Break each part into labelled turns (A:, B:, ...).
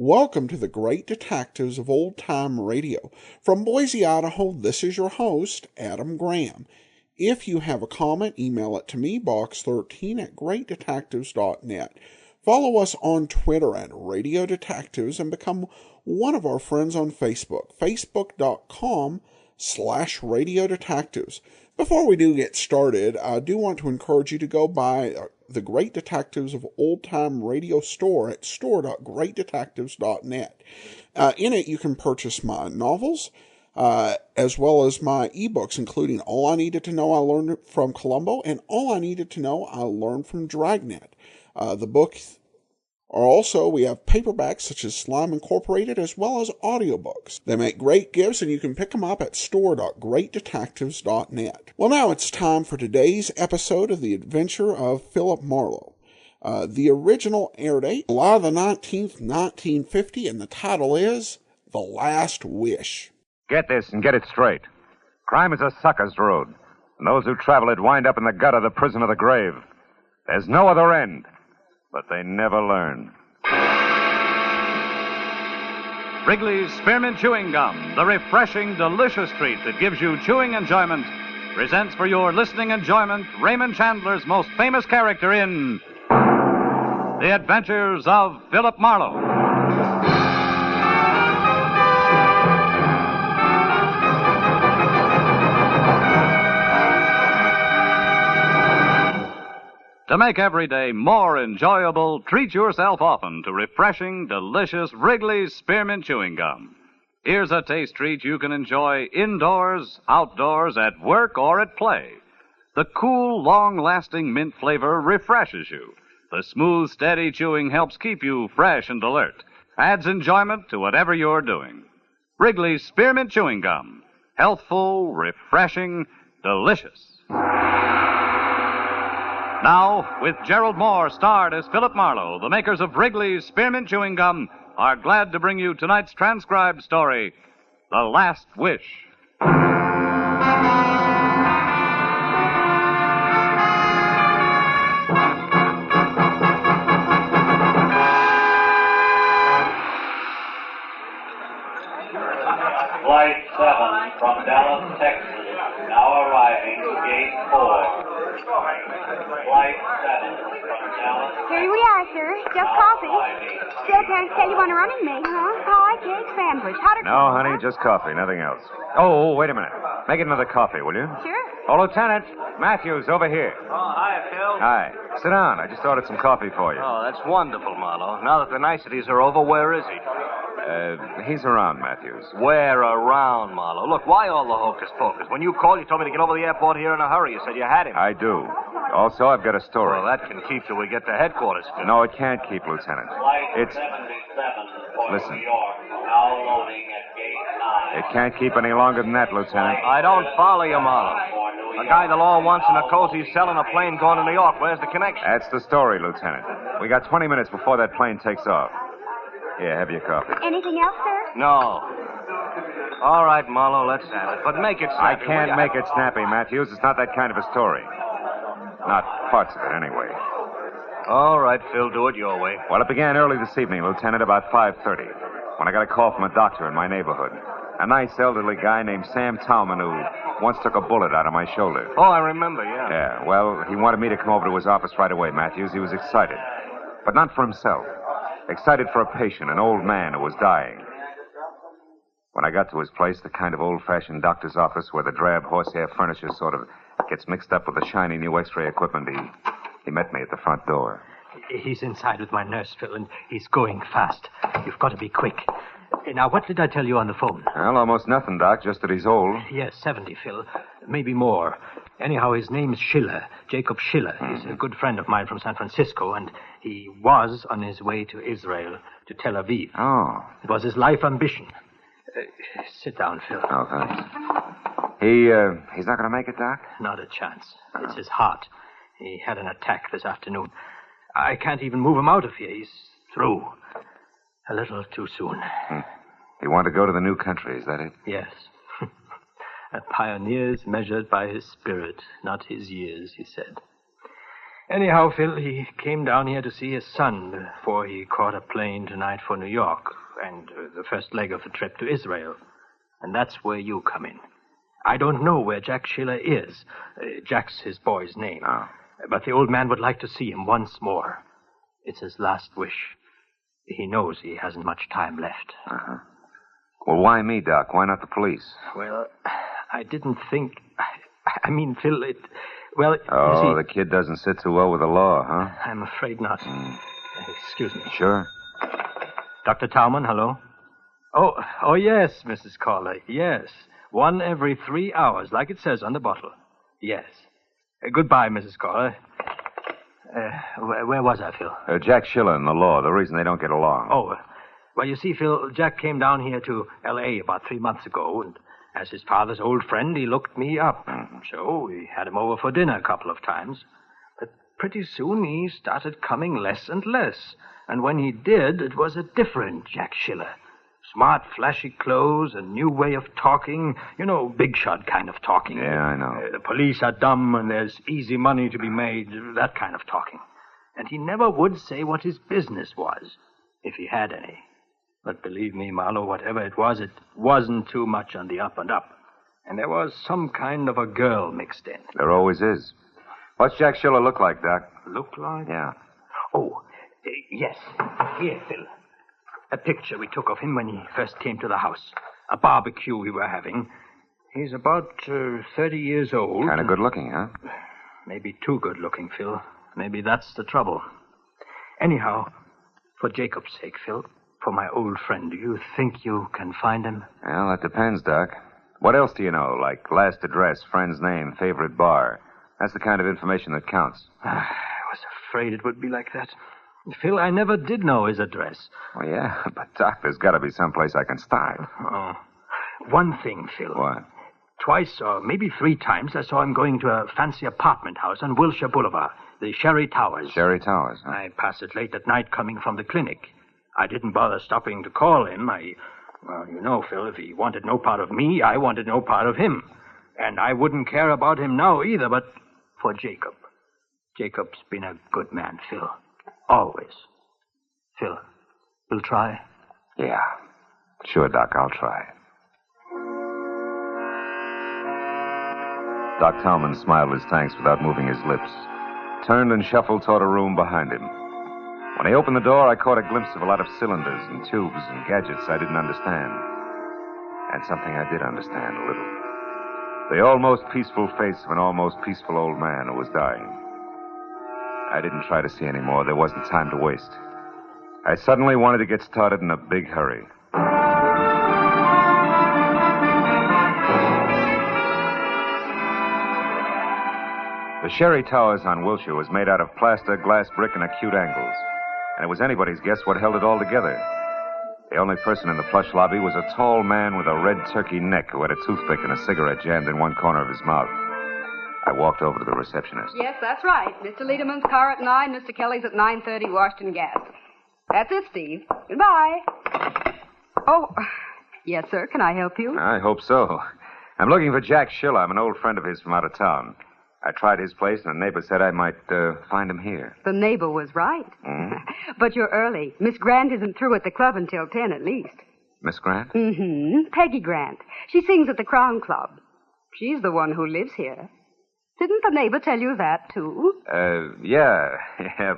A: Welcome to the Great Detectives of Old Time Radio. From Boise, Idaho, this is your host, Adam Graham. If you have a comment, email it to me, box13@greatdetectives.net. Follow us on Twitter at Radio Detectives and become one of our friends on Facebook, facebook.com/Radio Detectives. Before we do get started, I do want to encourage you to go by the Great Detectives of Old Time Radio store at store.greatdetectives.net. In it, you can purchase my novels, as well as my ebooks, including All I Needed to Know I Learned from Columbo and All I Needed to Know I Learned from Dragnet. The books are also, we have paperbacks such as Slime Incorporated, as well as audiobooks. They make great gifts, and you can pick them up at store.greatdetectives.net. Well, now it's time for today's episode of The Adventure of Philip Marlowe. The original air date, July the 19th, 1950, and the title is The Last Wish.
B: Get this and get it straight. Crime is a sucker's road, and those who travel it wind up in the gut of the prison of the grave. There's no other end, but they never learn.
C: Wrigley's Spearmint Chewing Gum, the refreshing, delicious treat that gives you chewing enjoyment, presents for your listening enjoyment Raymond Chandler's most famous character in The Adventures of Philip Marlowe. To make every day more enjoyable, treat yourself often to refreshing, delicious Wrigley's Spearmint Chewing Gum. Here's a taste treat you can enjoy indoors, outdoors, at work, or at play. The cool, long-lasting mint flavor refreshes you. The smooth, steady chewing helps keep you fresh and alert. Adds enjoyment to whatever you're doing. Wrigley's Spearmint Chewing Gum. Healthful, refreshing, delicious. Now, with Gerald Moore starred as Philip Marlowe, the makers of Wrigley's Spearmint Chewing Gum are glad to bring you tonight's transcribed story, The Last Wish.
D: Flight 7 from Dallas, Texas, now arriving, gate 4. Flight 7 from Dallas.
E: Here we are, sir. Just coffee. Still can't tell you on a running mate, huh? Pie, cake, sandwich.
B: No, honey, just coffee, nothing else. Oh, wait a minute. Make it another coffee, will you?
E: Sure.
B: Oh, Lieutenant, Matthews, over here.
F: Oh, hi, Phil.
B: Hi. Sit down. I just ordered some coffee for you.
F: Oh, that's wonderful, Marlowe. Now that the niceties are over, where is he?
B: He's around, Matthews.
F: Where around, Marlowe? Look, why all the hocus pocus? When you called, you told me to get over to the airport here in a hurry. You said you had him.
B: I do. Also, I've got a story.
F: Well, that can keep till we get to headquarters, Phil.
B: No, it can't keep, Lieutenant.
D: Flight
B: It's...
D: 77 for
B: Listen.
D: New York, now loading at gate 9.
B: It can't keep any longer than that, Lieutenant.
F: I don't follow you, Marlowe. A guy the law wants in a cozy cell in a plane going to New York. Where's the connection?
B: That's the story, Lieutenant. We got 20 minutes before that plane takes off. Here, have your coffee.
E: Anything else, sir?
F: No. All right, Marlowe, let's have it. But make it
B: I
F: snappy.
B: can't make it snappy, Matthews. It's not that kind of a story. Not parts of it, anyway.
F: All right, Phil, do it your way.
B: Well, it began early this evening, Lieutenant, about 5:30, when I got a call from a doctor in my neighborhood. A nice elderly guy named Sam Towman who once took a bullet out of my shoulder.
F: Oh, I remember, yeah.
B: Yeah, well, he wanted me to come over to his office right away, Matthews. He was excited. But not for himself. Excited for a patient, an old man who was dying. When I got to his place, the kind of old-fashioned doctor's office where the drab horsehair furniture sort of gets mixed up with the shiny new X-ray equipment, he met me at the front door.
G: He's inside with my nurse, Phil, and he's going fast. You've got to be quick. Now, what did I tell you on the phone?
B: Well, almost nothing, Doc, just that he's old.
G: Yes, 70, Phil. Maybe more. Anyhow, his name's Schiller, Jacob Schiller. He's a good friend of mine from San Francisco, and he was on his way to Israel, to Tel Aviv.
B: Oh.
G: It was his life ambition. Sit down, Phil.
B: Oh, thanks. He's not going to make it, Doc?
G: Not a chance. It's his heart. He had an attack this afternoon. I can't even move him out of here. He's through. A little too soon.
B: He wanted to go to the new country, is that it?
G: Yes. A pioneer's measured by his spirit, not his years, he said. Anyhow, Phil, he came down here to see his son before he caught a plane tonight for New York and the first leg of the trip to Israel. And that's where you come in. I don't know where Jack Schiller is. Jack's his boy's name.
B: Oh.
G: But the old man would like to see him once more. It's his last wish. He knows he hasn't much time left.
B: Uh-huh. Well, why me, Doc? Why not the police?
G: Well, I didn't think... I mean, Phil, Well,
B: Oh,
G: you see,
B: the kid doesn't sit too well with the law, huh?
G: I'm afraid not. Excuse me.
B: Sure.
G: Dr. Tauman, hello? Oh, yes, Mrs. Caller, yes. 1 every 3 hours, like it says on the bottle. Yes. Goodbye, Mrs. Caller. Where was I, Phil?
B: Jack Schiller and the law, the reason they don't get along.
G: Oh, well, you see, Phil, Jack came down here to L.A. about 3 months ago, and as his father's old friend, he looked me up. So we had him over for dinner a couple of times. But pretty soon he started coming less and less. And when he did, it was a different Jack Schiller. Smart, flashy clothes, a new way of talking. You know, big shot kind of talking.
B: Yeah, I know.
G: The police are dumb and there's easy money to be made. That kind of talking. And he never would say what his business was, if he had any. But believe me, Marlowe, whatever it wasn't too much on the up and up. And there was some kind of a girl mixed in.
B: There always is. What's Jack Schiller look like, Doc?
G: Look like?
B: Yeah.
G: Oh, yes. Here, Phil. A picture we took of him when he first came to the house. A barbecue we were having. He's about 30 years old.
B: Kind of good looking, huh?
G: Maybe too good looking, Phil. Maybe that's the trouble. Anyhow, for Jacob's sake, Phil, for my old friend, do you think you can find him?
B: Well, that depends, Doc. What else do you know? Like last address, friend's name, favorite bar. That's the kind of information that counts.
G: I was afraid it would be like that. Phil, I never did know his address.
B: Well, yeah, but, Doc, there's got to be someplace I can start.
G: Oh. One thing, Phil.
B: What?
G: Twice or maybe 3 times I saw him going to a fancy apartment house on Wilshire Boulevard, the Sherry Towers.
B: Sherry Towers, huh?
G: I passed it late at night coming from the clinic. I didn't bother stopping to call him. Well, you know, Phil, if he wanted no part of me, I wanted no part of him. And I wouldn't care about him now either, but for Jacob. Jacob's been a good man, Phil. Always. Phil, you'll try?
B: Yeah. Sure, Doc, I'll try. Doc Tallman smiled his thanks without moving his lips, turned and shuffled toward a room behind him. When he opened the door, I caught a glimpse of a lot of cylinders and tubes and gadgets I didn't understand. And something I did understand a little. The almost peaceful face of an almost peaceful old man who was dying. I didn't try to see any more. There wasn't time to waste. I suddenly wanted to get started in a big hurry. The Sherry Towers on Wilshire was made out of plaster, glass, brick, and acute angles. And it was anybody's guess what held it all together. The only person in the plush lobby was a tall man with a red turkey neck who had a toothpick and a cigarette jammed in one corner of his mouth. I walked over to the receptionist.
H: Yes, that's right. Mr. Lederman's car at 9, Mr. Kelly's at 9:30, Washington Gas. That's it, Steve. Goodbye. Oh, yes, sir. Can I help you?
B: I hope so. I'm looking for Jack Schiller. I'm an old friend of his from out of town. I tried his place, and a neighbor said I might find him here.
H: The neighbor was right.
B: Mm-hmm.
H: But you're early. Miss Grant isn't through at the club until 10 at least.
B: Miss Grant?
H: Mm-hmm. Peggy Grant. She sings at the Crown Club. She's the one who lives here. Didn't the neighbor tell you that, too?
B: Yeah,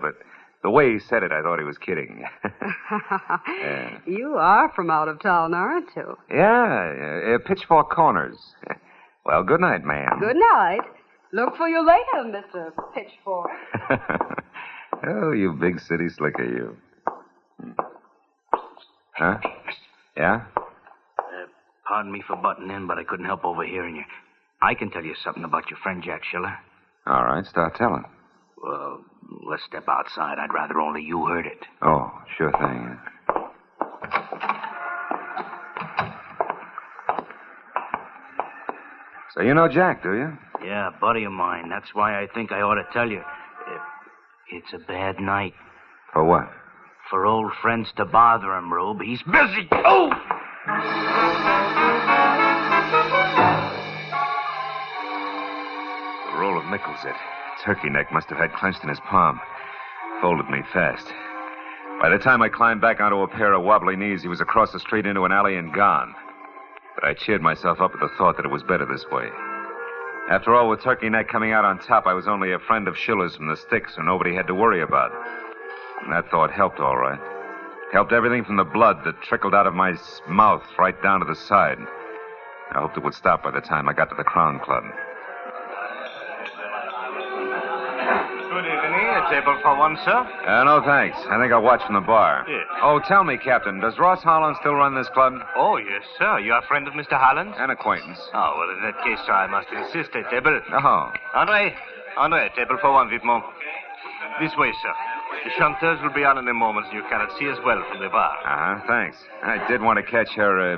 B: but the way he said it, I thought he was kidding.
H: You are from out of town, aren't you?
B: Yeah, Pitchfork Corners. Well, good night, ma'am.
H: Good night. Look for you later, Mr. Pitchfork.
B: Oh, you big city slicker, you. Huh? Yeah?
I: Pardon me for butting in, but I couldn't help overhearing you. I can tell you something about your friend Jack Schiller.
B: All right, start telling.
I: Well, let's step outside. I'd rather only you heard it.
B: Oh, sure thing. So you know Jack, do you?
I: Yeah, a buddy of mine. That's why I think I ought to tell you. It's a bad night.
B: For what?
I: For old friends to bother him, Rube. He's busy. Oh!
B: The roll of nickels, it. turkey neck must have had clenched in his palm. Folded me fast. By the time I climbed back onto a pair of wobbly knees, he was across the street into an alley and gone. But I cheered myself up at the thought that it was better this way. After all, with turkey neck coming out on top, I was only a friend of Schiller's from the sticks, so nobody had to worry about. And that thought helped all right. Helped everything from the blood that trickled out of my mouth right down to the side. I hoped it would stop by the time I got to the Crown Club.
F: Good evening. A table for one, sir?
B: No, thanks. I think I'll watch from the bar.
F: Yes.
B: Oh, tell me, Captain, does Ross Holland still run this club?
F: Oh, yes, sir. You are a friend of Mr. Holland's?
B: An acquaintance.
F: Oh, well, in that case, sir, I must insist. A table.
B: Oh.
F: Andre, a table for one, vivement. This way, sir. The chanteurs will be on in a moment, and you cannot see us well from the bar.
B: Uh-huh, thanks. I did want to catch her,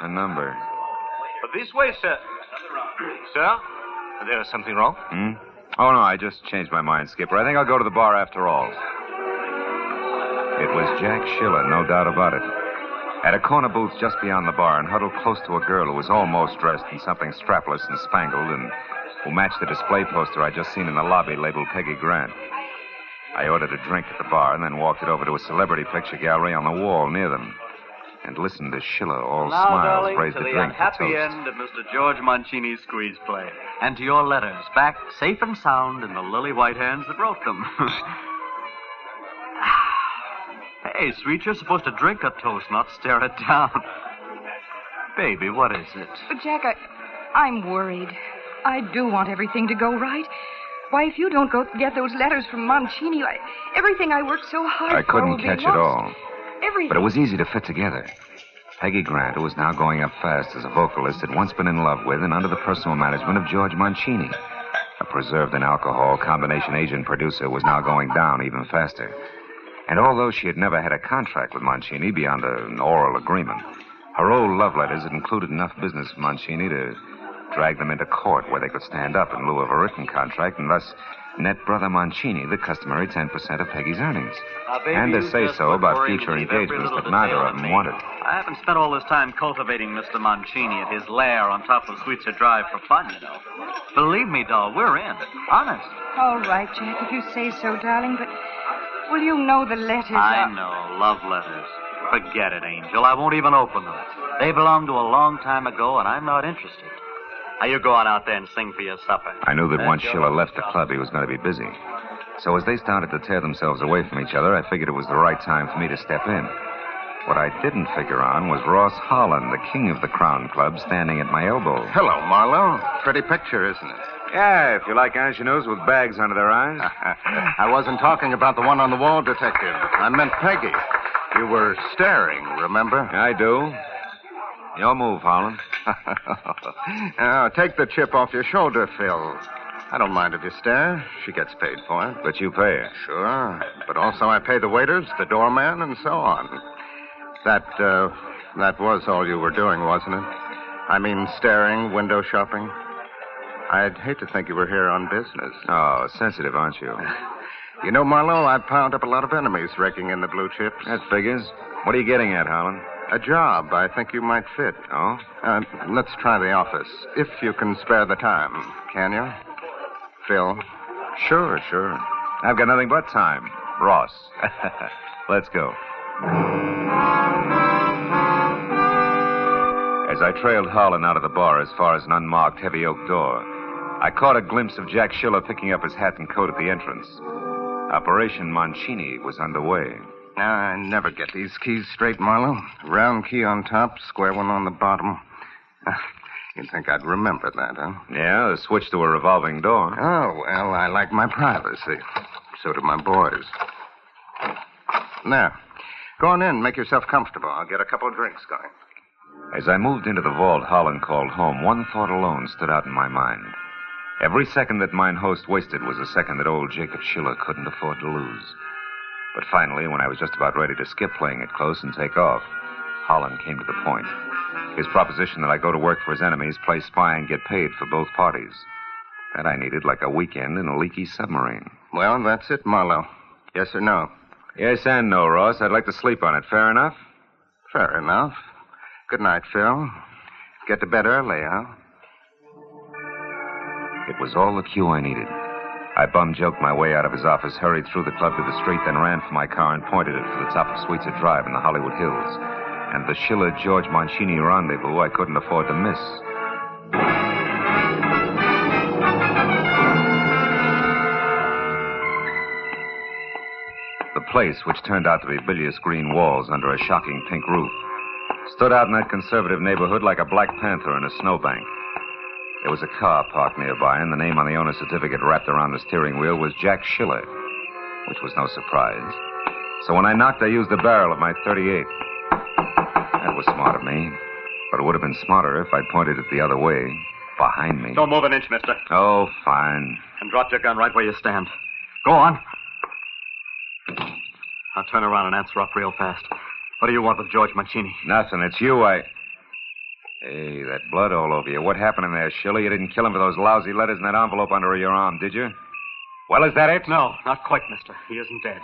B: a number.
F: But this way, sir. Sir, there is something wrong?
B: Oh, no, I just changed my mind, Skipper. I think I'll go to the bar after all. It was Jack Schiller, no doubt about it. At a corner booth just beyond the bar and huddled close to a girl who was almost dressed in something strapless and spangled and who matched the display poster I'd just seen in the lobby labeled Peggy Grant. I ordered a drink at the bar and then walked it over to a celebrity picture gallery on the wall near them and listened to Schiller, all
C: Now,
B: smiles,
C: darling,
B: raise
C: to
B: the
C: the
B: drink to
C: unhappy
B: toast.
C: end of Mr. George Mancini's squeeze play. And to your letters, back safe and sound in the lily white hands that wrote them. Hey, sweet, you're supposed to drink a toast, not stare it down. Baby, what is it?
H: But, Jack, I'm worried. I do want everything to go right. Why, if you don't go get those letters from Mancini, everything I worked so hard
B: I
H: for
B: couldn't
H: will be
B: catch it
H: lost.
B: all.
H: Everything.
B: But it was easy to fit together. Peggy Grant, who was now going up fast as a vocalist, had once been in love with and under the personal management of George Mancini. A preserved in alcohol combination agent producer was now going down even faster. And although she had never had a contract with Mancini beyond an oral agreement, her old love letters had included enough business with Mancini to drag them into court where they could stand up in lieu of a written contract and thus net Brother Mancini the customary 10% of Peggy's earnings.
C: Baby,
B: And to
C: you
B: say
C: just
B: so
C: look
B: about
C: worried
B: future
C: and leave every
B: engagements
C: little
B: that neither
C: detail
B: of
C: on
B: them
C: me.
B: wanted.
C: I haven't spent all this time cultivating Mr. Mancini at his lair on top of Sweetser Drive for fun, you know. Believe me, doll, we're in. Honest.
H: All right, Jack, if you say so, darling, but will you know the letters
C: I
H: are...
C: know. Love letters. Forget it, Angel. I won't even open them. They belong to a long time ago, and I'm not interested. Now, you go on out there and sing for your supper.
B: I knew that
C: That's
B: once
C: your
B: Schiller
C: own
B: left the
C: stuff.
B: club, he was going to be busy. So as they started to tear themselves away from each other, I figured it was the right time for me to step in. What I didn't figure on was Ross Holland, the king of the Crown Club, standing at my elbow.
J: Hello, Marlowe. Pretty picture, isn't it?
B: Yeah, if you like ingenues with bags under their eyes.
J: I wasn't talking about the one on the wall, Detective. I meant Peggy. You were staring, remember?
B: I do. Your move, Holland.
J: Now, take the chip off your shoulder, Phil. I don't mind if you stare. She gets paid for it.
B: But you pay her.
J: Sure. But also I pay the waiters, the doorman, and so on. That was all you were doing, wasn't it? I mean, staring, window shopping. I'd hate to think you were here on business.
B: Oh, sensitive, aren't you?
J: You know, Marlowe, I've piled up a lot of enemies raking in the blue chips.
B: That figures. What are you getting at, Holland?
J: A job I think you might fit.
B: Oh?
J: Let's try the office, if you can spare the time. Can you? Phil?
B: Sure. I've got nothing but time. Ross. Let's go. As I trailed Holland out of the bar as far as an unmarked heavy oak door, I caught a glimpse of Jack Schiller picking up his hat and coat at the entrance. Operation Mancini was underway.
J: I never get these keys straight, Marlowe. Round key on top, square one on the bottom. You'd think I'd remember that, huh?
B: Yeah, the switch to a revolving door.
J: Oh, well, I like my privacy. So do my boys. Now, go on in, make yourself comfortable. I'll get a couple of drinks going.
B: As I moved into the vault Holland called home, one thought alone stood out in my mind. Every second that mine host wasted was a second that old Jacob Schiller couldn't afford to lose. But finally, when I was just about ready to skip playing it close and take off, Holland came to the point. His proposition that I go to work for his enemies, play spy, and get paid for both parties. That I needed like a weekend in a leaky submarine.
J: Well, that's it, Marlowe. Yes or no?
B: Yes and no, Ross. I'd like to sleep on it. Fair enough?
J: Fair enough. Good night, Phil. Get to bed early, huh?
B: It was all the cue I needed. I bum-joked my way out of his office, hurried through the club to the street, then ran for my car and pointed it for the top of Sweetser Drive in the Hollywood Hills. And the Schiller-George Mancini rendezvous I couldn't afford to miss. The place, which turned out to be bilious green walls under a shocking pink roof, stood out in that conservative neighborhood like a Black Panther in a snowbank. There was a car parked nearby, and the name on the owner's certificate wrapped around the steering wheel was Jack Schiller, which was no surprise. So when I knocked, I used the barrel of my .38. That was smart of me, but it would have been smarter if I'd pointed it the other way, behind me.
K: Don't move an inch, mister.
B: Oh, fine.
K: And drop your gun right where you stand. Go on. Now turn around and answer up real fast. What do you want with George Mancini?
B: Nothing. It's you, Hey, that blood all over you. What happened in there, Schiller? You didn't kill him for those lousy letters in that envelope under your arm, did you? Well, is that it?
K: No, not quite, mister. He isn't dead.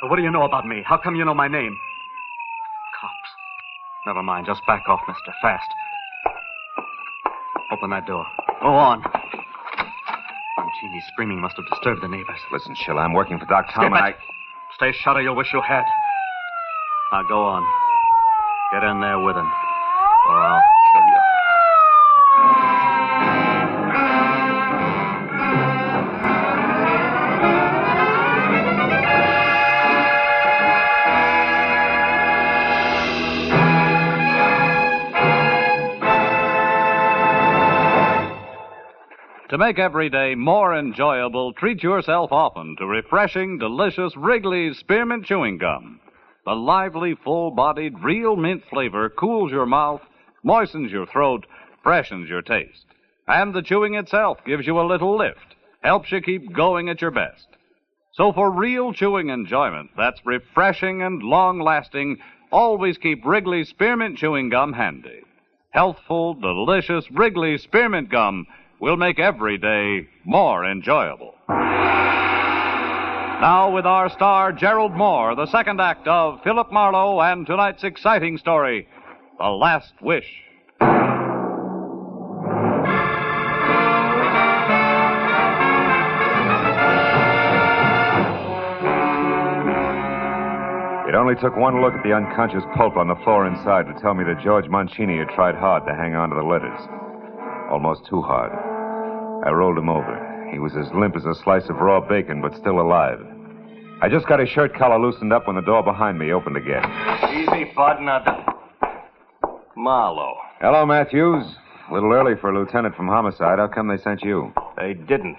K: But what do you know about me? How come you know my name? Cops. Never mind. Just back off, mister. Fast. Open that door. Go on. Mancini's screaming must have disturbed the neighbors.
B: Listen, Schiller, I'm working for Doc Tom,
K: and Stay shut or you'll wish you had. Now go on. Get in there with him, or I'll kill you.
C: To make every day more enjoyable, treat yourself often to refreshing, delicious Wrigley's Spearmint Chewing Gum. The lively, full-bodied, real mint flavor cools your mouth, moistens your throat, freshens your taste. And the chewing itself gives you a little lift, helps you keep going at your best. So for real chewing enjoyment that's refreshing and long-lasting, always keep Wrigley's Spearmint Chewing Gum handy. Healthful, delicious Wrigley's Spearmint Gum will make every day more enjoyable. Now, with our star, Gerald Moore, the second act of Philip Marlowe and tonight's exciting story, The Last Wish.
B: It only took one look at the unconscious pulp on the floor inside to tell me that George Mancini had tried hard to hang on to the letters. Almost too hard. I rolled him over. He was as limp as a slice of raw bacon, but still alive. I just got his shirt collar loosened up when the door behind me opened again.
F: Easy, bud. Marlowe.
B: Hello, Matthews. A little early for a lieutenant from homicide. How come they sent you?
F: They didn't.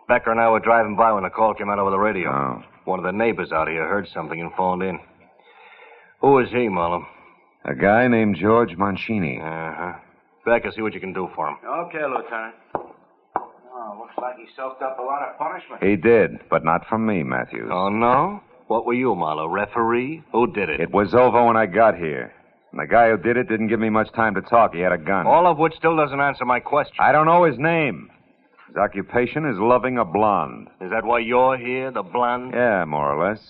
F: Becker and I were driving by when the call came out over the radio.
B: Oh.
F: One of the neighbors out here heard something and phoned in. Who is he, Marlowe?
B: A guy named George Mancini.
F: Uh-huh. Becker, see what you can do for him.
I: Okay, Lieutenant. Oh, looks like he soaked up a lot of punishment.
B: He did, but not from me, Matthews.
F: Oh, no? What were you, Marlowe? Referee? Who did it?
B: It was over when I got here. And the guy who did it didn't give me much time to talk. He had a gun.
F: All of which still doesn't answer my question.
B: I don't know his name. His occupation is loving a blonde.
F: Is that why you're here, the blonde?
B: Yeah, more or less.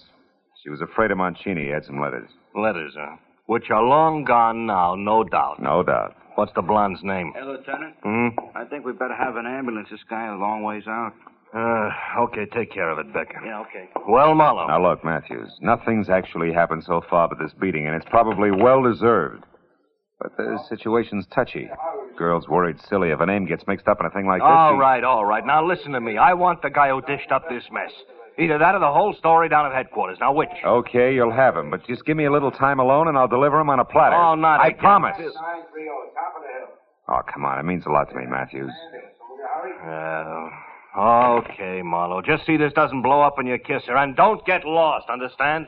B: She was afraid of Mancini. He had some letters.
F: Letters, huh? Which are long gone now, no doubt.
B: No doubt.
F: What's the blonde's name?
I: Hey, Lieutenant.
F: Hmm?
I: I think we better have an ambulance. This guy a long ways out.
F: Okay, take care of it, Becker.
I: Yeah, okay.
F: Well, Marlowe.
B: Now, look, Matthews, nothing's actually happened so far but this beating, and it's probably well-deserved. But the situation's touchy. Girl's worried silly if a name gets mixed up in a thing like this.
F: All right. Now, listen to me. I want the guy who dished up this mess. Either that or the whole story down at headquarters. Now, which?
B: Okay, you'll have him, but just give me a little time alone and I'll deliver him on a platter.
F: Oh, not
B: I
F: again.
B: promise.
I: 930, top of the hill.
B: Oh, come on. It means a lot to me, Matthews.
F: Okay, Marlowe. Just see this doesn't blow up when you kiss her. And don't get lost, understand?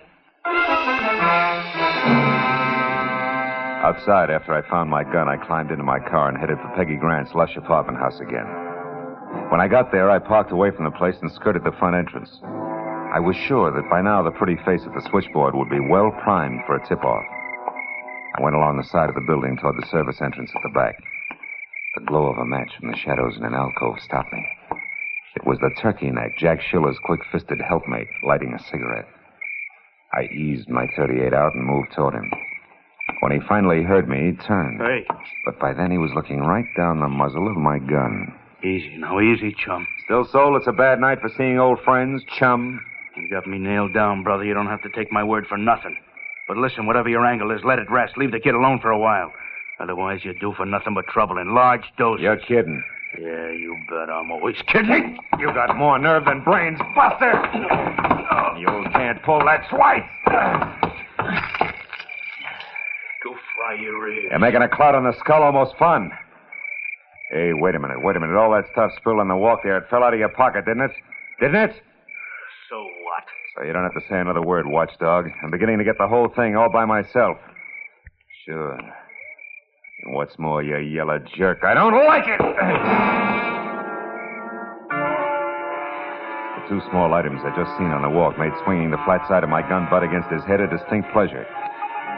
B: Outside, after I found my gun, I climbed into my car and headed for Peggy Grant's lush apartment house again. When I got there, I parked away from the place and skirted the front entrance. I was sure that by now the pretty face at the switchboard would be well primed for a tip-off. I went along the side of the building toward the service entrance at the back. The glow of a match from the shadows in an alcove stopped me. It was the turkey neck, Jack Schiller's quick-fisted helpmate, lighting a cigarette. I eased my .38 out and moved toward him. When he finally heard me, he turned.
F: Hey.
B: But by then he was looking right down the muzzle of my gun.
I: Easy now, easy, chum.
B: Still, Soul, it's a bad night for seeing old friends, chum.
I: You got me nailed down, brother. You don't have to take my word for nothing. But listen, whatever your angle is, let it rest. Leave the kid alone for a while. Otherwise, you're due for nothing but trouble in large doses.
B: You're kidding.
I: Yeah, you bet I'm always kidding.
B: You got more nerve than brains, Buster. You can't pull that twice.
I: Go fry your ears.
B: You're making a cloud on the skull almost fun. Hey, wait a minute. All that stuff spilled on the walk there, it fell out of your pocket, didn't it? Didn't it?
I: So what?
B: So you don't have to say another word, watchdog. I'm beginning to get the whole thing all by myself. Sure. And what's more, you yellow jerk, I don't like it! The two small items I just seen on the walk made swinging the flat side of my gun butt against his head a distinct pleasure.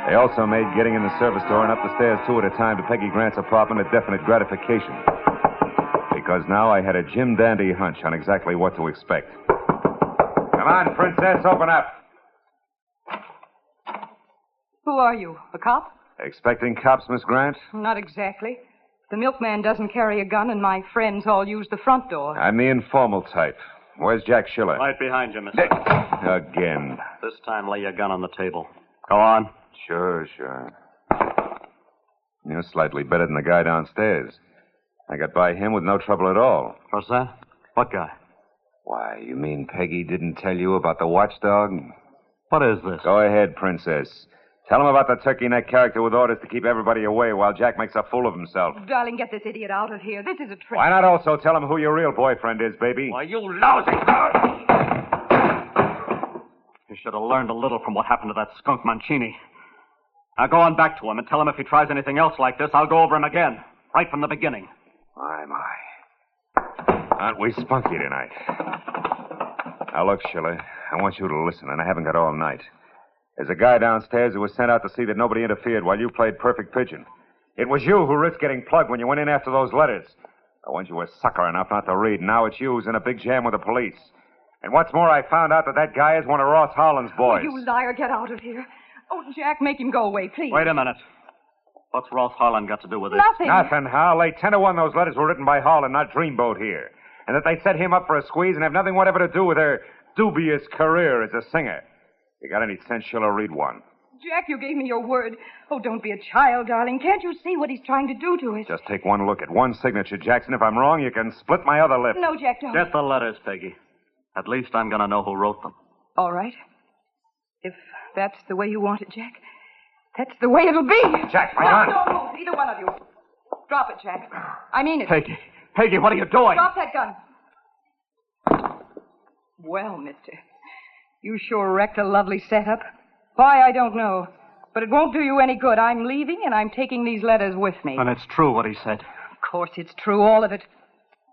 B: They also made getting in the service door and up the stairs two at a time to Peggy Grant's apartment a definite gratification. Because now I had a Jim Dandy hunch on exactly what to expect. Come on, Princess, open up.
H: Who are you? A cop?
B: Expecting cops, Miss Grant?
H: Not exactly. The milkman doesn't carry a gun, and my friends all use the front door.
B: I'm the informal type. Where's Jack Schiller?
K: Right behind you, mister.
B: Again.
K: This time, lay your gun on the table. Go on.
B: Sure. You're slightly better than the guy downstairs. I got by him with no trouble at all.
K: What's that? What guy?
B: Why, you mean Peggy didn't tell you about the watchdog?
K: What is this?
B: Go ahead, Princess. Tell him about the turkey neck character with orders to keep everybody away while Jack makes a fool of himself.
H: Darling, get this idiot out of here. This is a trick.
B: Why not also tell him who your real boyfriend is, baby?
K: Why, you lousy... You should have learned a little from what happened to that skunk Mancini. Now go on back to him and tell him if he tries anything else like this, I'll go over him again. Right from the beginning.
B: My. Aren't we spunky tonight? Now, look, Schiller, I want you to listen, and I haven't got all night. There's a guy downstairs who was sent out to see that nobody interfered while you played perfect pigeon. It was you who risked getting plugged when you went in after those letters. I want you were sucker enough not to read. Now it's you who's in a big jam with the police. And what's more, I found out that guy is one of Ross Harlan's boys.
H: Oh, you liar, get out of here. Oh, Jack, make him go away, please.
K: Wait a minute. What's Ross Harlan got to do with this?
H: Nothing,
B: Hal. They 10-1 those letters were written by Harlan, not Dreamboat here. And that they set him up for a squeeze and have nothing whatever to do with their dubious career as a singer. You got any sense, Schiller, read one.
H: Jack, you gave me your word. Oh, don't be a child, darling. Can't you see what he's trying to do to us?
B: Just take one look at one signature, Jackson. If I'm wrong, you can split my other lip.
H: No, Jack, don't.
K: Get the letters, Peggy. At least I'm going to know who wrote them.
H: All right. If that's the way you want it, Jack, that's the way it'll be.
B: Jack, my gun.
H: No, either one of you. Drop it, Jack. I mean it.
K: Peggy, what are you doing?
H: Drop that gun. Well, mister, you sure wrecked a lovely setup. Why, I don't know. But it won't do you any good. I'm leaving, and I'm taking these letters with me.
K: And it's true what he said.
H: Of course it's true, all of it.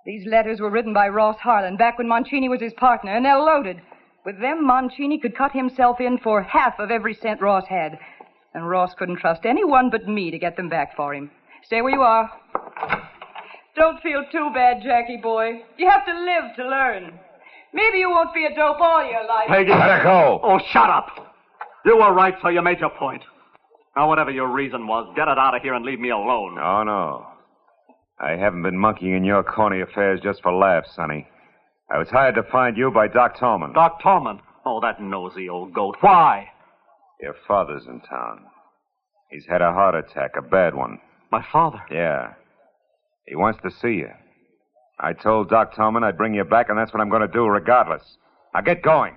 H: These letters were written by Ross Harlan back when Mancini was his partner, and they're loaded. With them, Mancini could cut himself in for half of every cent Ross had. And Ross couldn't trust anyone but me to get them back for him. Stay where you are. Don't feel too bad, Jackie boy. You have to live to learn. Maybe you won't be a dope all your life.
K: Peggy,
B: let her go.
K: Oh, shut up. You were right, so you made your point. Now, whatever your reason was, get it out of here and leave me alone.
B: Oh, no. I haven't been monkeying in your corny affairs just for laughs, Sonny. I was hired to find you by Doc Tolman.
K: Doc Tolman? Oh, that nosy old goat. Why?
B: Your father's in town. He's had a heart attack, a bad one.
K: My father?
B: Yeah. He wants to see you. I told Doc Tolman I'd bring you back, and that's what I'm going to do regardless. Now get going.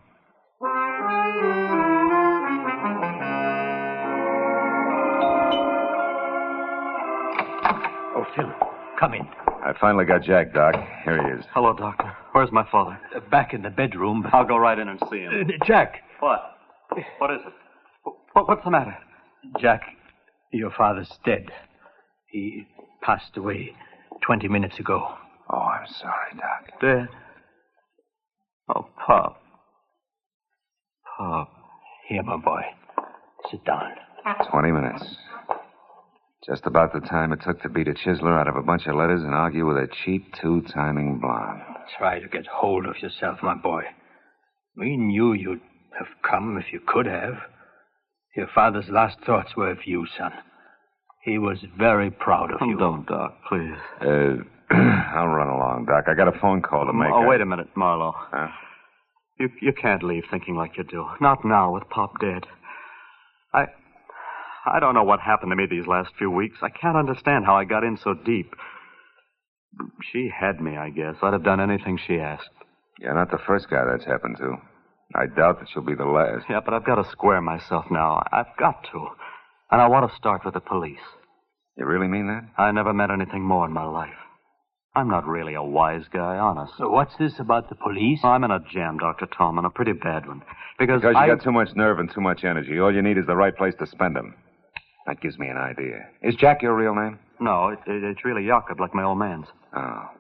G: Oh, Phil, come in.
B: I finally got Jack, Doc. Here he is.
K: Hello, Doctor. Where's my father?
G: Back in the bedroom.
K: I'll go right in and see him.
G: Jack.
K: What? What is it? What's the matter?
G: Jack, your father's dead. He passed away 20 minutes ago.
B: Oh, I'm sorry, Doc.
K: Dead? Oh, Pop.
G: Pop. Here, my boy. Sit down.
B: 20 minutes. Just about the time it took to beat a chiseler out of a bunch of letters and argue with a cheap two-timing blonde.
G: Try to get hold of yourself, my boy. We knew you'd have come if you could have. Your father's last thoughts were of you, son. He was very proud of you.
K: Don't, Doc, please.
B: I'll run along, Doc. I got a phone call to make.
K: Oh, wait a minute, Marlowe.
B: Huh?
K: You can't leave thinking like you do. Not now with Pop dead. I don't know what happened to me these last few weeks. I can't understand how I got in so deep. She had me, I guess. I'd have done anything she asked.
B: You're not the first guy that's happened to. I doubt that you'll be the last.
K: Yeah, but I've got to square myself now. I've got to. And I want to start with the police.
B: You really mean that?
K: I never met anything more in my life. I'm not really a wise guy, honest.
G: So what's this about the police?
K: I'm in a jam, Dr. Tallman, a pretty bad one. Because
B: you got too much nerve and too much energy. All you need is the right place to spend them. That gives me an idea. Is Jack your real name?
K: No, it's really Jakob, like my old man's.
B: Oh.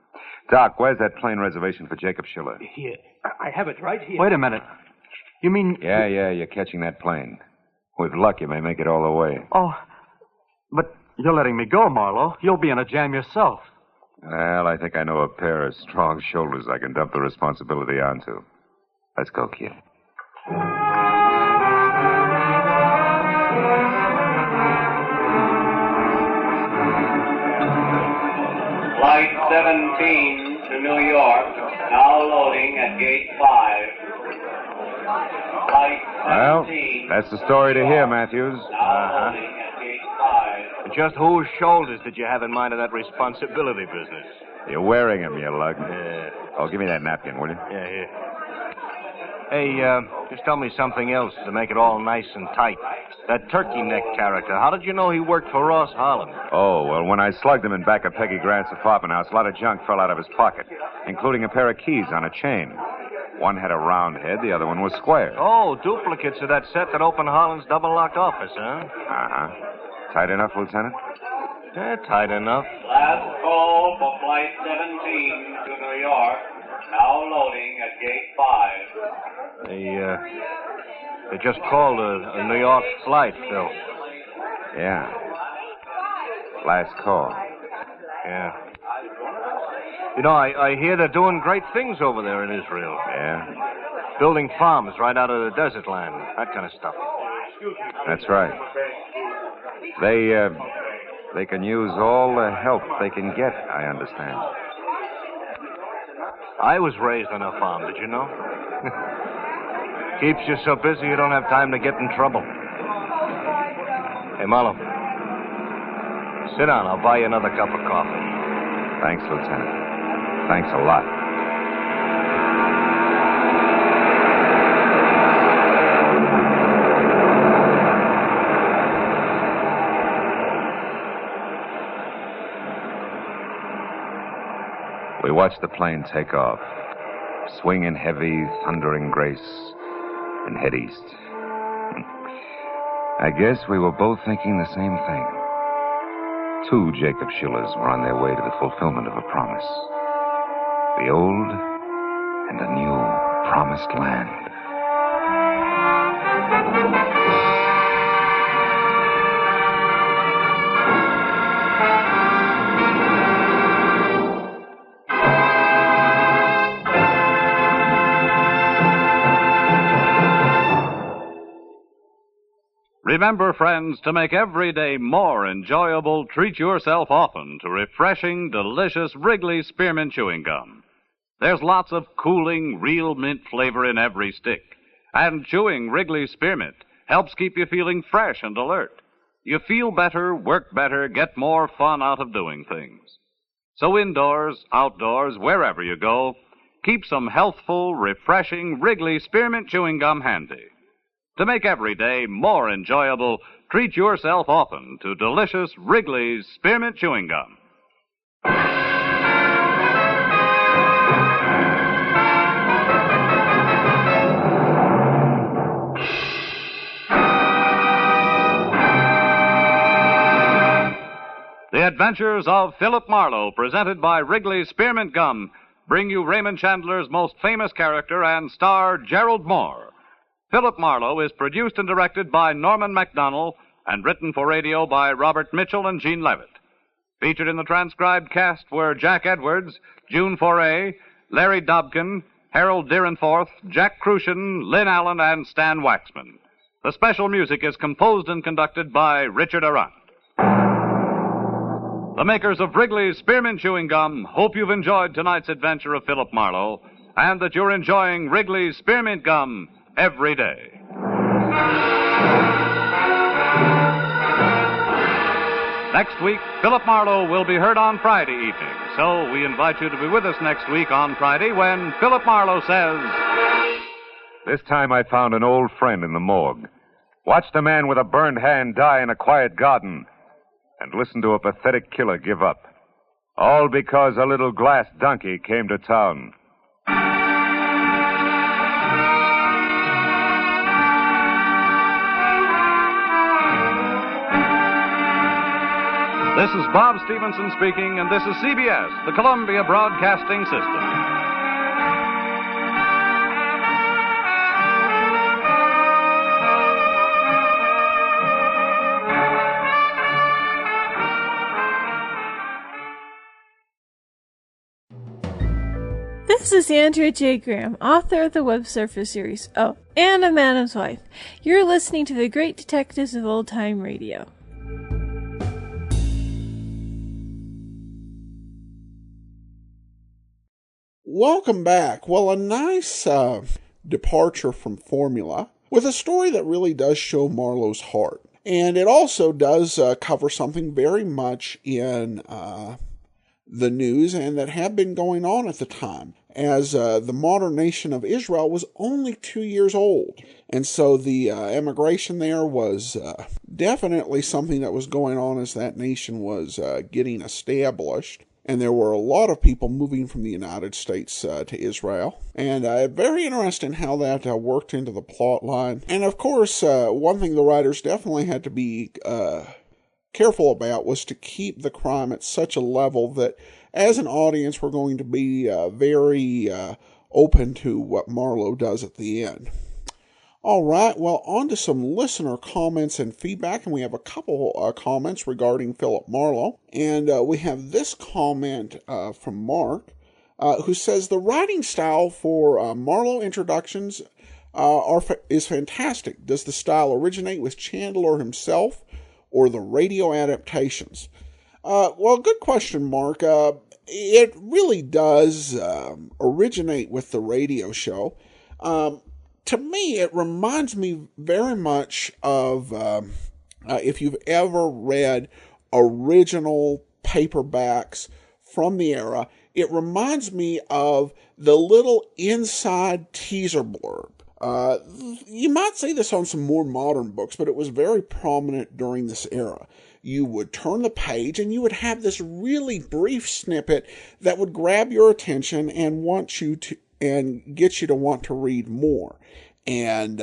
B: Doc, where's that plane reservation for Jacob Schiller?
G: Here. I have it right here.
K: Wait a minute. You mean...
B: Yeah, you're catching that plane. With luck, you may make it all the way.
K: Oh, but you're letting me go, Marlowe. You'll be in a jam yourself.
B: Well, I think I know a pair of strong shoulders I can dump the responsibility onto. Let's go, kid.
D: Flight 17 to New York, now loading at Gate 5. Flight 17.
B: Well, that's the story to hear, Matthews.
D: Now loading at Gate 5.
F: Just whose shoulders did you have in mind in that responsibility business?
B: You're wearing them, you lug.
F: Yeah.
B: Oh, give me that napkin, will you?
F: Yeah, here. Hey, just tell me something else to make it all nice and tight. That turkey neck character, how did you know he worked for Ross Harlan?
B: Oh, well, when I slugged him in back of Peggy Grant's apartment house, a lot of junk fell out of his pocket, including a pair of keys on a chain. One had a round head, the other one was square.
F: Oh, duplicates of that set that opened Harlan's double-locked office, huh?
B: Uh-huh. Tight enough, Lieutenant?
F: Yeah, tight enough.
D: Last call for Flight 17 to New York, now loading at Gate 5.
F: They just called a New York flight, Phil.
B: Yeah. Last call.
F: Yeah. You know, I hear they're doing great things over there in Israel.
B: Yeah?
F: Building farms right out of the desert land, that kind of stuff.
B: That's right. They can use all the help they can get, I understand.
F: I was raised on a farm, did you know? Keeps you so busy you don't have time to get in trouble. Hey, Marlowe. Sit down. I'll buy you another cup of coffee.
B: Thanks, Lieutenant. Thanks a lot. We watched the plane take off, swing in heavy, thundering grace, and head east. I guess we were both thinking the same thing. Two Jacob Schillers were on their way to the fulfillment of a promise. The old and the new promised land.
C: Remember, friends, to make every day more enjoyable, treat yourself often to refreshing, delicious Wrigley Spearmint Chewing Gum. There's lots of cooling, real mint flavor in every stick. And chewing Wrigley Spearmint helps keep you feeling fresh and alert. You feel better, work better, get more fun out of doing things. So indoors, outdoors, wherever you go, keep some healthful, refreshing Wrigley Spearmint Chewing Gum handy. To make every day more enjoyable, treat yourself often to delicious Wrigley's Spearmint Chewing Gum. The Adventures of Philip Marlowe, presented by Wrigley's Spearmint Gum, bring you Raymond Chandler's most famous character and star, Gerald Moore. Philip Marlowe is produced and directed by Norman MacDonald and written for radio by Robert Mitchell and Gene Levitt. Featured in the transcribed cast were Jack Edwards, June Foray, Larry Dobkin, Harold Deerenforth, Jack Crucian, Lynn Allen, and Stan Waxman. The special music is composed and conducted by Richard Arant. The makers of Wrigley's Spearmint Chewing Gum hope you've enjoyed tonight's adventure of Philip Marlowe and that you're enjoying Wrigley's Spearmint Gum every day. Next week, Philip Marlowe will be heard on Friday evening, so we invite you to be with us next week on Friday when Philip Marlowe says...
B: This time I found an old friend in the morgue. Watched a man with a burned hand die in a quiet garden and listened to a pathetic killer give up. All because a little glass donkey came to town.
C: This is Bob Stevenson speaking, and this is CBS, the Columbia Broadcasting System.
L: This is Andrea J. Graham, author of the Web Surfer series, Oh, and a Madam's Wife. You're listening to the Great Detectives of Old Time Radio.
A: Welcome back. Well, a nice departure from formula with a story that really does show Marlowe's heart. And it also does cover something very much in the news and that had been going on at the time, as the modern nation of Israel was only 2 years old. And so the emigration there was definitely something that was going on as that nation was getting established. And there were a lot of people moving from the United States to Israel. And very interesting how that worked into the plot line. And of course, one thing the writers definitely had to be careful about was to keep the crime at such a level that as an audience we're going to be very open to what Marlowe does at the end. All right, well, on to some listener comments and feedback, and we have a couple comments regarding Philip Marlowe. And we have this comment from Mark, who says, the writing style for Marlowe introductions is fantastic. Does the style originate with Chandler himself or the radio adaptations? Well, good question, Mark. It really does originate with the radio show. To me, it reminds me very much of, if you've ever read original paperbacks from the era, it reminds me of the little inside teaser blurb. You might see this on some more modern books, but it was very prominent during this era. You would turn the page and you would have this really brief snippet that would grab your attention and get you to want to read more. And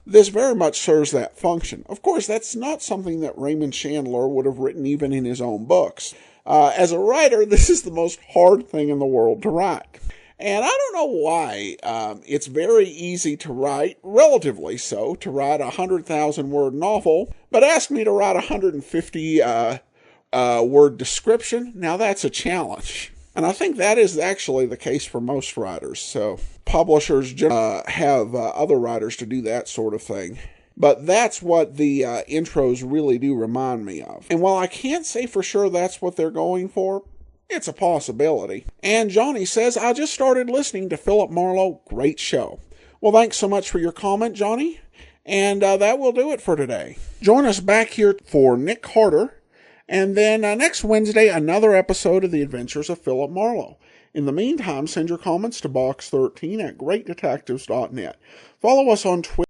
A: this very much serves that function. Of course, that's not something that Raymond Chandler would have written even in his own books. As a writer, this is the most hard thing in the world to write. And I don't know why. It's very easy to write, relatively so, to write a 100,000-word novel, but ask me to write a 150-word description. Now that's a challenge. And I think that is actually the case for most writers. So publishers have other writers to do that sort of thing. But that's what the intros really do remind me of. And while I can't say for sure that's what they're going for, it's a possibility. And Johnny says, I just started listening to Philip Marlowe. Great show. Well, thanks so much for your comment, Johnny. And that will do it for today. Join us back here for Nick Carter. And then next Wednesday, another episode of The Adventures of Philip Marlowe. In the meantime, send your comments to box13 at greatdetectives.net. Follow us on Twitter.